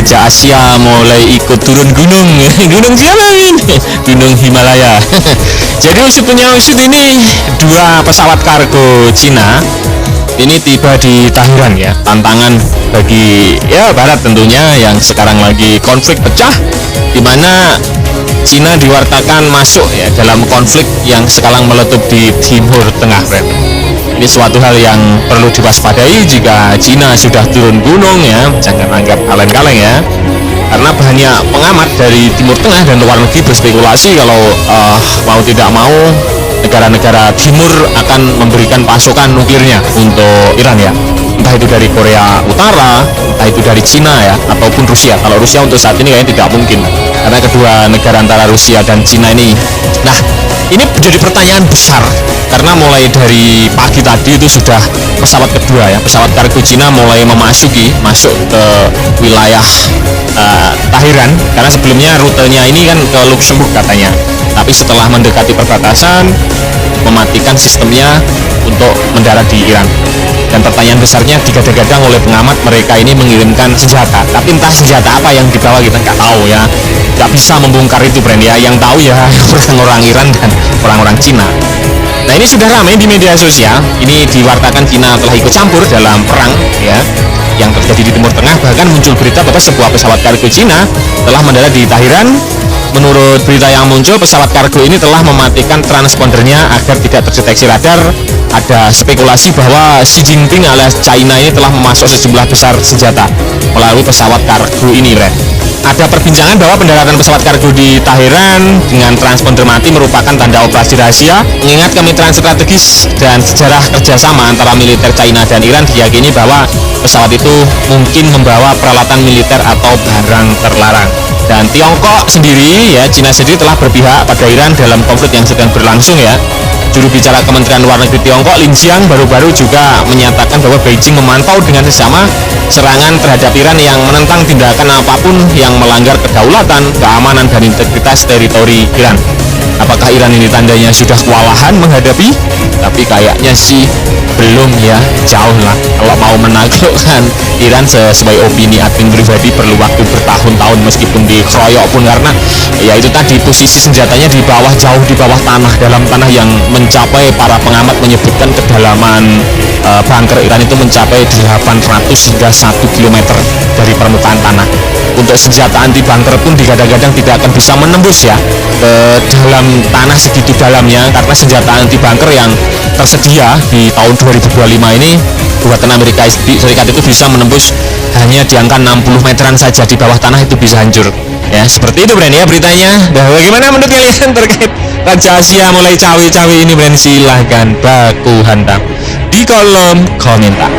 Raja Asia mulai ikut turun gunung. Gunung siapa ini? Gunung Himalaya. Jadi usut punya usut ini dua pesawat kargo Cina ini tiba di Tahiran ya. Tantangan bagi ya Barat tentunya yang sekarang lagi konflik pecah, di mana Cina diwartakan masuk ya dalam konflik yang sekarang meletup di Timur Tengah, friend. Ini suatu hal yang perlu diwaspadai jika Cina sudah turun gunung ya, jangan anggap kaleng-kaleng ya. Karena banyak pengamat dari Timur Tengah dan luar negeri berspekulasi kalau mau tidak mau negara-negara timur akan memberikan pasokan nuklirnya untuk Iran ya. Entah itu dari Korea Utara, entah itu dari Cina ya, ataupun Rusia. Kalau Rusia untuk saat ini kayaknya tidak mungkin, karena kedua negara antara Rusia dan Cina ini. Nah, ini menjadi pertanyaan besar, karena mulai dari pagi tadi itu sudah pesawat kedua ya, pesawat kargo Cina mulai masuk ke wilayah Tahiran, karena sebelumnya rutenya ini kan ke Luxembourg katanya. Tapi setelah mendekati perbatasan, mematikan sistemnya untuk mendarat di Iran. Dan pertanyaan besarnya digadang-gadang oleh pengamat, mereka ini mengirimkan senjata, tapi entah senjata apa yang dibawa kita nggak tahu ya, nggak bisa membongkar itu, brand ya. Yang tahu ya orang-orang Iran dan orang-orang Cina. Nah, ini sudah ramai di media sosial. Ini diwartakan Cina telah ikut campur dalam perang ya yang terjadi di Timur Tengah. Bahkan muncul berita bahwa sebuah pesawat kargo Cina telah mendarat di Tahiran. Menurut berita yang muncul, pesawat kargo ini telah mematikan transpondernya agar tidak terdeteksi radar. Ada spekulasi bahwa Xi Jinping alias China ini telah memasuk sejumlah besar senjata melalui pesawat kargo ini, Ren. Ada perbincangan bahwa pendaratan pesawat kargo di Tahiran dengan transponder mati merupakan tanda operasi rahasia, mengingat kemitraan strategis dan sejarah kerjasama antara militer China dan Iran. Diyakini bahwa pesawat itu mungkin membawa peralatan militer atau barang terlarang. Dan Tiongkok sendiri ya, Cina sendiri telah berpihak pada Iran dalam konflik yang sedang berlangsung ya. Juru bicara Kementerian Luar Negeri Tiongkok, Lin Jiang, baru-baru juga menyatakan bahwa Beijing memantau dengan seksama serangan terhadap Iran yang menentang tindakan apapun yang melanggar kedaulatan, keamanan, dan integritas teritori Iran. Apakah Iran ini tandanya sudah kewalahan menghadapi? Tapi kayaknya sih belum ya, jauh lah. Kalau mau menaklukkan Iran sesuai opini admin pribadi perlu waktu bertahun-tahun, meskipun dikeroyok pun, karena ya itu tadi posisi senjatanya di bawah, jauh di bawah tanah, dalam tanah yang mencapai, para pengamat menyebutkan kedalaman bunker Iran itu mencapai 800 hingga 1 km dari permukaan tanah. Untuk senjata anti bunker pun digadang-gadang tidak akan bisa menembus ya ke dalam tanah segitu dalamnya, karena senjata anti bunker yang tersedia di tahun 2025 ini buatan Amerika Serikat itu bisa menembus hanya di angka 60 meteran saja, di bawah tanah itu bisa hancur ya. Seperti itu, Bren ya beritanya. Nah, bagaimana menurut kalian terkait Raja Asia mulai cawe-cawe ini, Bren? Silahkan baku hantam di kolom komentar.